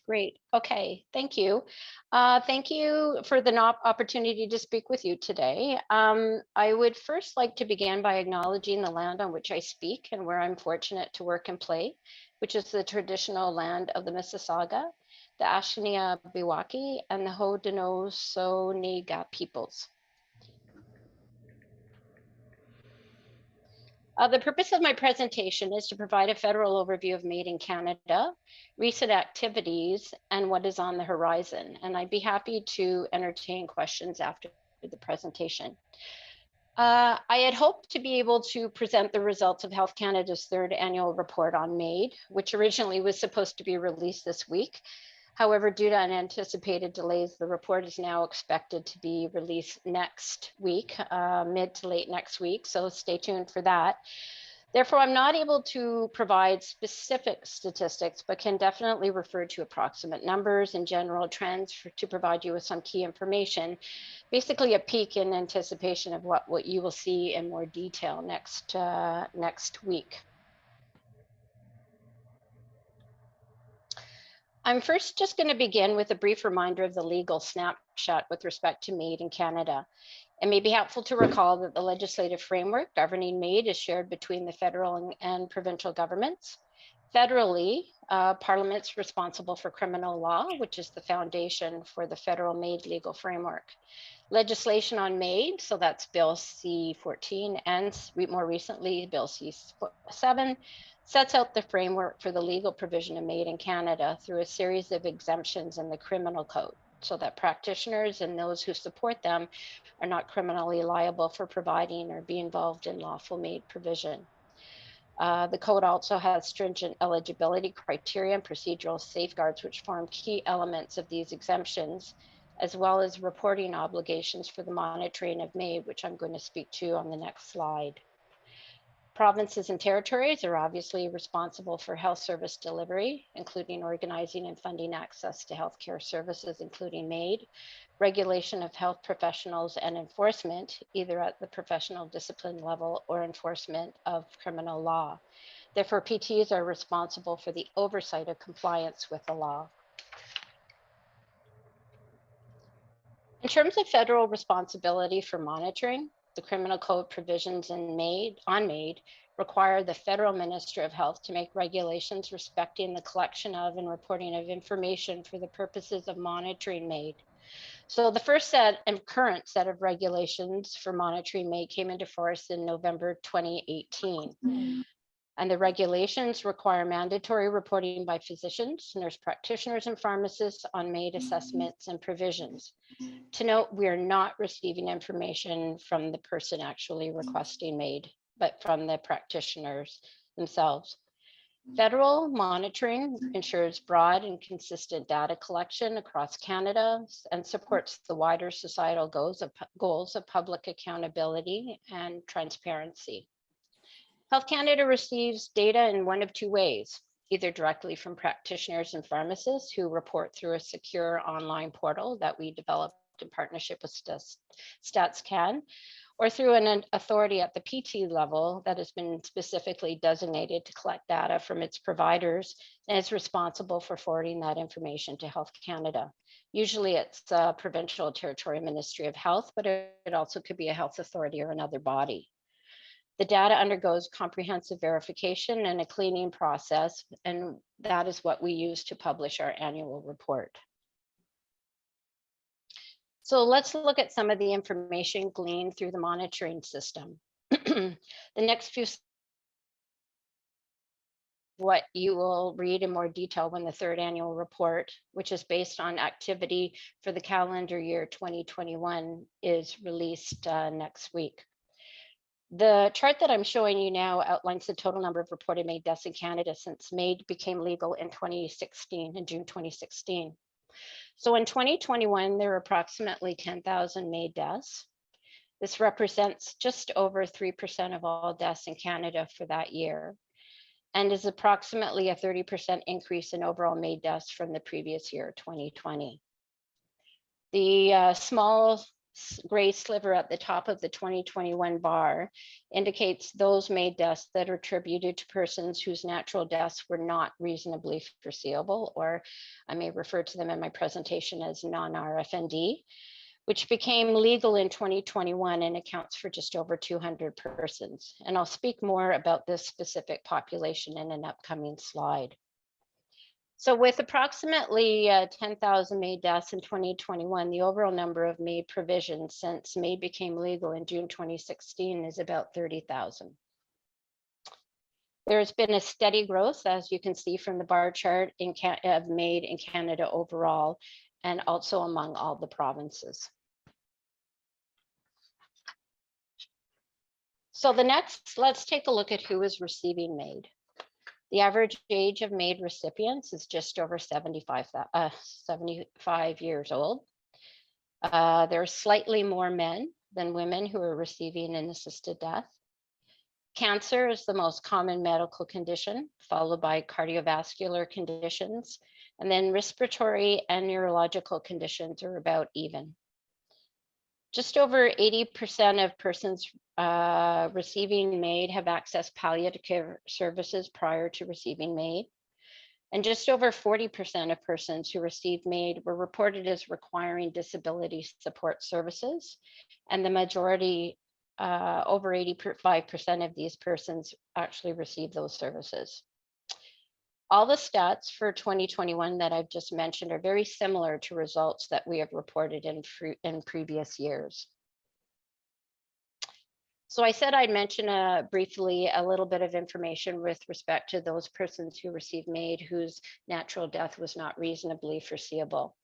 great. Okay, thank you. Thank you for the opportunity to speak with you today. I would first like to begin by acknowledging the land on which I speak and where I'm fortunate to work and play, which is the traditional land of the Mississauga, the Anishinaabe and the Haudenosaunee peoples. The purpose of my presentation is to provide a federal overview of MAiD in Canada, recent activities, and what is on the horizon. And I'd be happy to entertain questions after the presentation. I had hoped to be able to present the results of Health Canada's third annual report on MAiD, which originally was supposed to be released this week. However, due to unanticipated delays, the report is now expected to be released next week, mid to late next week, so stay tuned for that. Therefore, I'm not able to provide specific statistics, but can definitely refer to approximate numbers and general trends to provide you with some key information, basically a peek in anticipation of what you will see in more detail next week. I'm first just going to begin with a brief reminder of the legal snapshot with respect to MAiD in Canada. It may be helpful to recall that the legislative framework governing MAiD is shared between the federal and provincial governments. Federally, Parliament's responsible for criminal law, which is the foundation for the federal MAiD legal framework. Legislation on MAiD, so that's Bill C-14 and more recently Bill C-7, sets out the framework for the legal provision of MAiD in Canada through a series of exemptions in the criminal code, so that practitioners and those who support them are not criminally liable for providing or be involved in lawful MAiD provision. The code also has stringent eligibility criteria and procedural safeguards, which form key elements of these exemptions, as well as reporting obligations for the monitoring of MAiD, which I'm going to speak to on the next slide. Provinces and territories are obviously responsible for health service delivery, including organizing and funding access to healthcare services, including MAiD, regulation of health professionals, and enforcement, either at the professional discipline level or enforcement of criminal law. Therefore, PTs are responsible for the oversight of compliance with the law. In terms of federal responsibility for monitoring, the criminal code provisions on MAiD require the federal Minister of Health to make regulations respecting the collection of and reporting of information for the purposes of monitoring MAiD. So the first set and current set of regulations for monitoring MAiD came into force in November 2018. And the regulations require mandatory reporting by physicians, nurse practitioners, and pharmacists on MAiD assessments and provisions. To note, we are not receiving information from the person actually requesting MAiD, but from the practitioners themselves. Federal monitoring ensures broad and consistent data collection across Canada and supports the wider societal goals of public accountability and transparency. Health Canada receives data in one of two ways, either directly from practitioners and pharmacists who report through a secure online portal that we developed in partnership with StatsCan, or through an authority at the PT level that has been specifically designated to collect data from its providers and is responsible for forwarding that information to Health Canada. Usually it's a provincial or territorial Ministry of Health, but it also could be a health authority or another body. The data undergoes comprehensive verification and a cleaning process, and that is what we use to publish our annual report. So let's look at some of the information gleaned through the monitoring system. The next few what you will read in more detail when the third annual report, which is based on activity for the calendar year 2021, is released next week. The chart that I'm showing you now outlines the total number of reported MAiD deaths in Canada since MAiD became legal in 2016, in June 2016. So in 2021, there were approximately 10,000 MAiD deaths. This represents just over 3% of all deaths in Canada for that year, and is approximately a 30% increase in overall MAiD deaths from the previous year, 2020. The small gray sliver at the top of the 2021 bar indicates those MAiD deaths that are attributed to persons whose natural deaths were not reasonably foreseeable, or I may refer to them in my presentation as non-RFND, which became legal in 2021 and accounts for just over 200 persons. And I'll speak more about this specific population in an upcoming slide. So with approximately 10,000 MAiD deaths in 2021, the overall number of MAiD provisions since MAiD became legal in June 2016 is about 30,000. There has been a steady growth, as you can see from the bar chart, of MAiD in Canada overall, and also among all the provinces. So let's take a look at who is receiving MAiD. The average age of MAiD recipients is just over 75 years old. There are slightly more men than women who are receiving an assisted death. Cancer is the most common medical condition, followed by cardiovascular conditions, and then respiratory and neurological conditions are about even. Just over 80% of persons receiving MAiD have accessed palliative care services prior to receiving MAiD. And just over 40% of persons who received MAiD were reported as requiring disability support services. And the majority, over 85% of these persons actually received those services. All the stats for 2021 that I've just mentioned are very similar to results that we have reported in previous years. So I said I'd mention briefly a little bit of information with respect to those persons who received MAiD whose natural death was not reasonably foreseeable.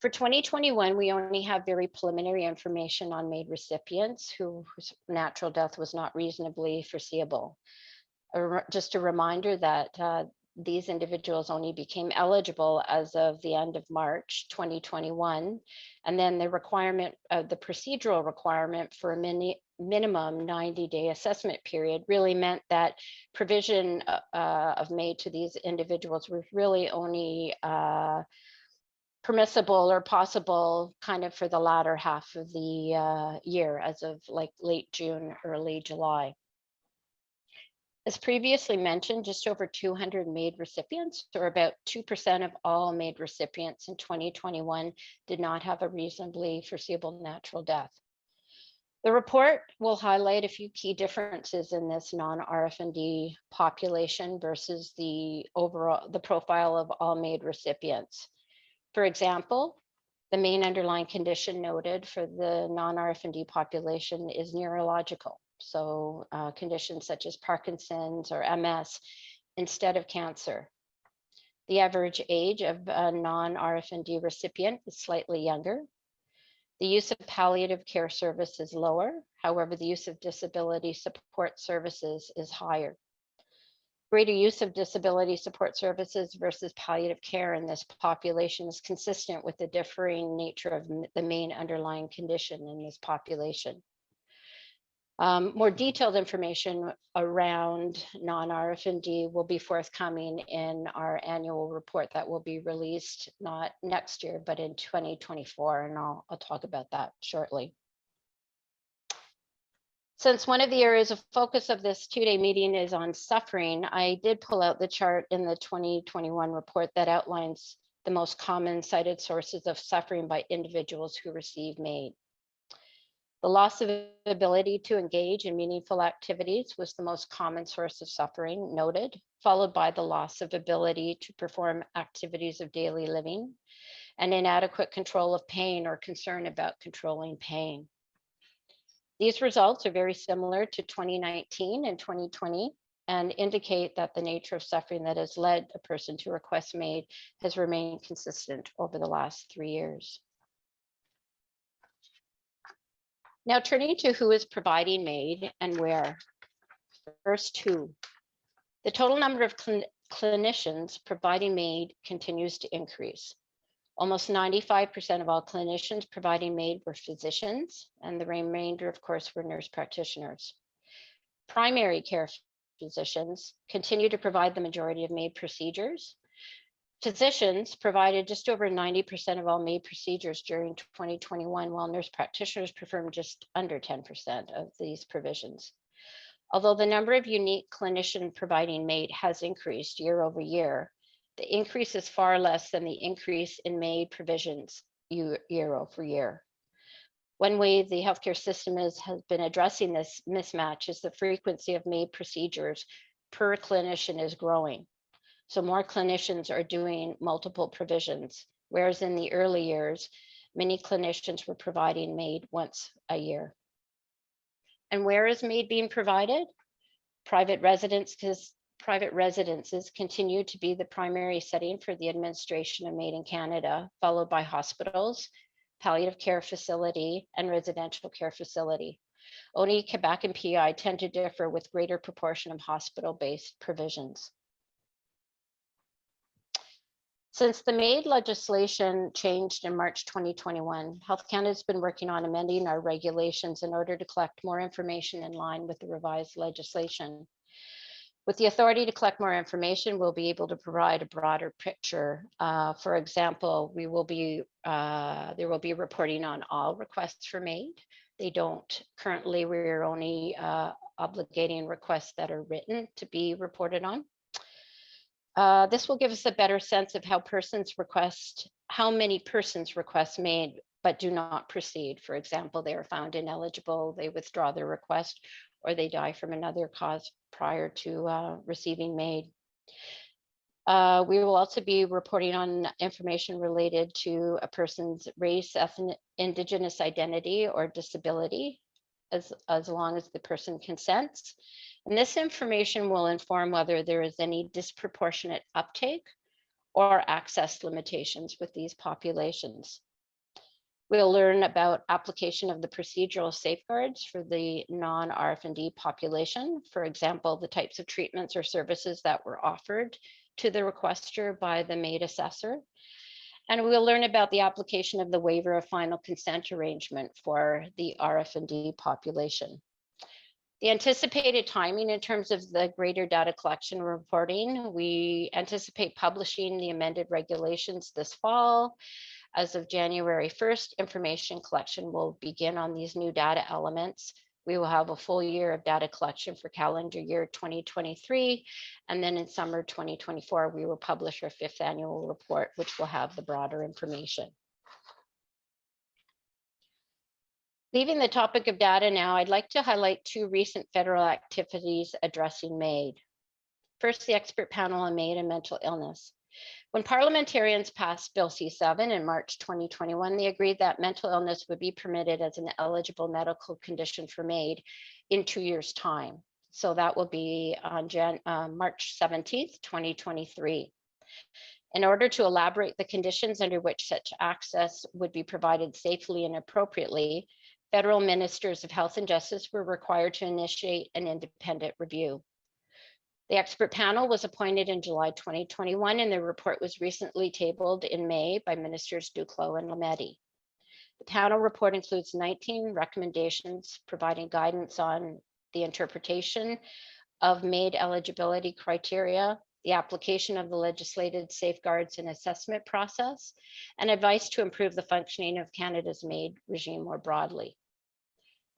For 2021, we only have very preliminary information on MAiD recipients whose natural death was not reasonably foreseeable. Just a reminder that these individuals only became eligible as of the end of March 2021, and then the requirement of the procedural requirement for a minimum 90-day assessment period really meant that provision of MAiD to these individuals was really only permissible or possible kind of for the latter half of the year, as of like late June, early July. As previously mentioned, just over 200 MAiD recipients, or about 2% of all MAiD recipients in 2021, did not have a reasonably foreseeable natural death. The report will highlight a few key differences in this non-RFND population versus the profile of all MAiD recipients. For example, the main underlying condition noted for the non-RFND population is neurological. So conditions such as Parkinson's or MS instead of cancer. The average age of a non-RFND recipient is slightly younger. The use of palliative care service is lower. However, the use of disability support services is higher. Greater use of disability support services versus palliative care in this population is consistent with the differing nature of the main underlying condition in this population. More detailed information around non-RFND will be forthcoming in our annual report that will be released not next year, but in 2024, and I'll talk about that shortly. Since one of the areas of focus of this two-day meeting is on suffering, I did pull out the chart in the 2021 report that outlines the most common cited sources of suffering by individuals who receive MAiD. The loss of ability to engage in meaningful activities was the most common source of suffering noted, followed by the loss of ability to perform activities of daily living and inadequate control of pain or concern about controlling pain. These results are very similar to 2019 and 2020 and indicate that the nature of suffering that has led a person to request MAiD has remained consistent over the last 3 years. Now turning to who is providing MAiD and where. First, who. The total number of clinicians providing MAiD continues to increase. Almost 95% of all clinicians providing MAiD were physicians, and the remainder, of course, were nurse practitioners. Primary care physicians continue to provide the majority of MAiD procedures. Physicians provided just over 90% of all MAiD procedures during 2021, while nurse practitioners performed just under 10% of these provisions. Although the number of unique clinicians providing MAiD has increased year over year, the increase is far less than the increase in MAiD provisions year over year. One way the healthcare system has been addressing this mismatch is the frequency of MAiD procedures per clinician is growing. So more clinicians are doing multiple provisions, whereas in the early years, many clinicians were providing MAiD once a year. And where is MAiD being provided? Private residences continue to be the primary setting for the administration of MAiD in Canada, followed by hospitals, palliative care facility, and residential care facility. Only Quebec and PI tend to differ with greater proportion of hospital-based provisions. Since the MAiD legislation changed in March 2021, Health Canada has been working on amending our regulations in order to collect more information in line with the revised legislation. With the authority to collect more information, we'll be able to provide a broader picture. For example, there will be reporting on all requests for MAiD. They don't currently, we're only obligating requests that are written to be reported on. This will give us a better sense of how many persons request MAiD but do not proceed. For example, they are found ineligible, they withdraw their request, or they die from another cause prior to receiving MAiD. We will also be reporting on information related to a person's race, ethnic, Indigenous identity, or disability, as long as the person consents. And this information will inform whether there is any disproportionate uptake or access limitations with these populations. We'll learn about application of the procedural safeguards for the non-RF&D population. For example, the types of treatments or services that were offered to the requester by the MAiD assessor. And we'll learn about the application of the waiver of final consent arrangement for the RF&D population. The anticipated timing in terms of the greater data collection reporting, we anticipate publishing the amended regulations this fall. As of January 1st, information collection will begin on these new data elements. We will have a full year of data collection for calendar year 2023. And then in summer 2024, we will publish our 5th annual report, which will have the broader information. Leaving the topic of data now, I'd like to highlight 2 recent federal activities addressing MAiD. First, the expert panel on MAiD and mental illness. When parliamentarians passed Bill C7 in March 2021, they agreed that mental illness would be permitted as an eligible medical condition for MAiD in 2 years' time. So that will be on March 17th, 2023. In order to elaborate the conditions under which such access would be provided safely and appropriately, federal ministers of health and justice were required to initiate an independent review. The expert panel was appointed in July 2021, and the report was recently tabled in May by Ministers Duclos and Lemaire. The panel report includes 19 recommendations providing guidance on the interpretation of MAiD eligibility criteria, the application of the legislated safeguards and assessment process, and advice to improve the functioning of Canada's MAiD regime more broadly.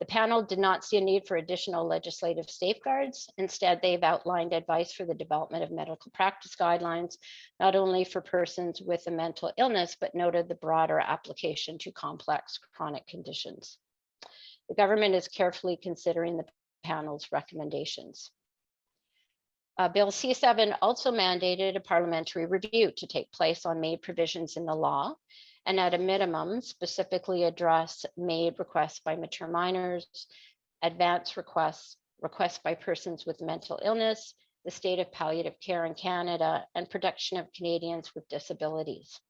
The panel did not see a need for additional legislative safeguards. Instead, they've outlined advice for the development of medical practice guidelines, not only for persons with a mental illness, but noted the broader application to complex chronic conditions. The government is carefully considering the panel's recommendations. Bill C7 also mandated a parliamentary review to take place on MAiD provisions in the law, and at a minimum, specifically address MAiD requests by mature minors, advance requests by persons with mental illness, the state of palliative care in Canada, and protection of Canadians with disabilities.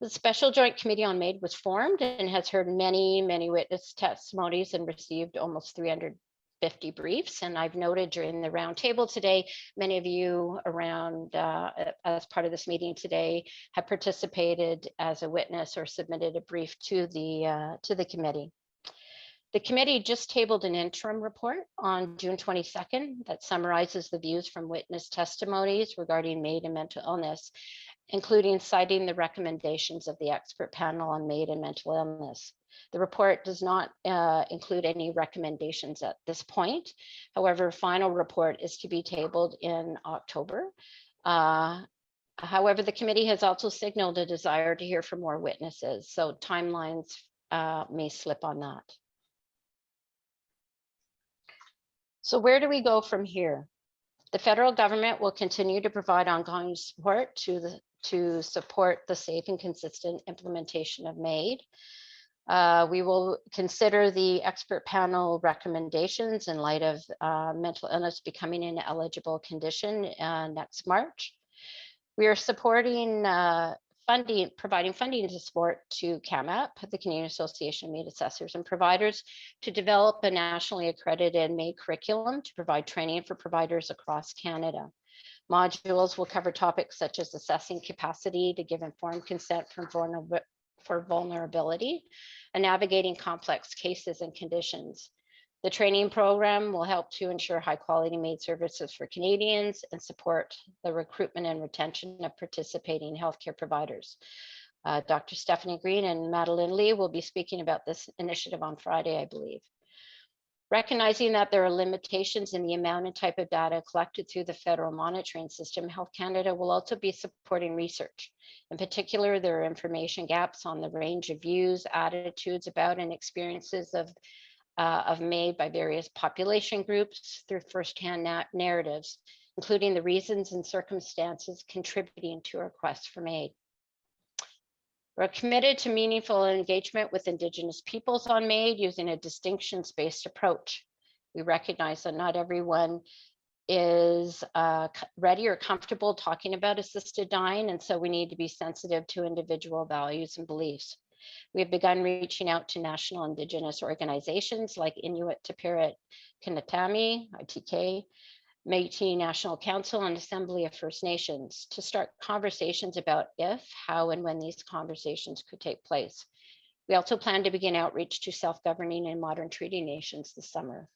The Special Joint Committee on MAiD was formed and has heard many witness testimonies and received almost 350 briefs. And I've noted during the roundtable today, many of you around as part of this meeting today have participated as a witness or submitted a brief to the committee. The committee just tabled an interim report on June 22nd that summarizes the views from witness testimonies regarding MAiD and mental illness, including citing the recommendations of the expert panel on MAiD and mental illness. The report does not include any recommendations at this point. However, a final report is to be tabled in October. However, the committee has also signaled a desire to hear from more witnesses, so timelines may slip on that. So where do we go from here? The federal government will continue to provide ongoing support to support the safe and consistent implementation of MAiD. We will consider the expert panel recommendations in light of mental illness becoming an eligible condition next March. We are supporting providing funding to support to CAMAP, the Canadian Association of MAiD Assessors and Providers, to develop a nationally accredited MAiD curriculum to provide training for providers across Canada. Modules will cover topics such as assessing capacity to give informed consent for vulnerability and navigating complex cases and conditions. The training program will help to ensure high quality MAiD services for Canadians and support the recruitment and retention of participating healthcare providers. Dr. Stephanie Green and Madeline Lee will be speaking about this initiative on Friday, I believe. Recognizing that there are limitations in the amount and type of data collected through the federal monitoring system, Health Canada will also be supporting research. In particular, there are information gaps on the range of views, attitudes about, and experiences of MAiD by various population groups through firsthand narratives, including the reasons and circumstances contributing to a request for MAiD. We're committed to meaningful engagement with Indigenous peoples on MAiD using a distinctions-based approach. We recognize that not everyone is ready or comfortable talking about assisted dying, and so we need to be sensitive to individual values and beliefs. We have begun reaching out to national Indigenous organizations like Inuit Tapirot Kinatami, ITK, Métis National Council, and Assembly of First Nations to start conversations about if, how, and when these conversations could take place. We also plan to begin outreach to self-governing and modern treaty nations this summer.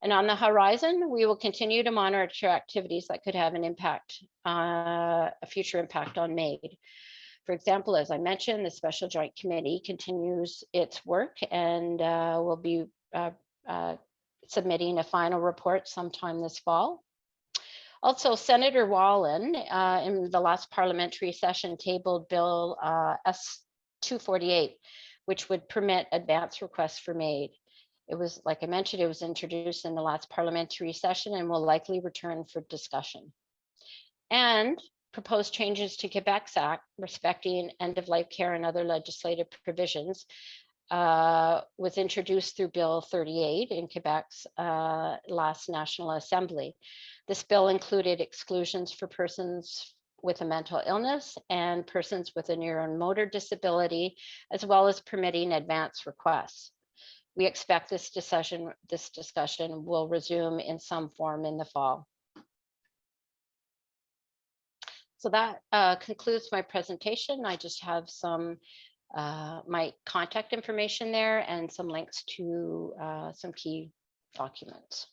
And on the horizon, we will continue to monitor activities that could have an impact, a future impact on MAiD. For example, as I mentioned, the Special Joint Committee continues its work and will be submitting a final report sometime this fall. Also, Senator Wallin in the last parliamentary session tabled Bill S-248, which would permit advance requests for MAiD. It was, like I mentioned, it was introduced in the last parliamentary session and will likely return for discussion. And proposed changes to Quebec's Act respecting end-of-life care and other legislative provisions was introduced through Bill 38 in Quebec's last National Assembly. This bill included exclusions for persons with a mental illness and persons with a neuromotor disability, as well as permitting advance requests. We expect this discussion will resume in some form in the fall. So that concludes my presentation. I just have some my contact information there and some links to some key documents.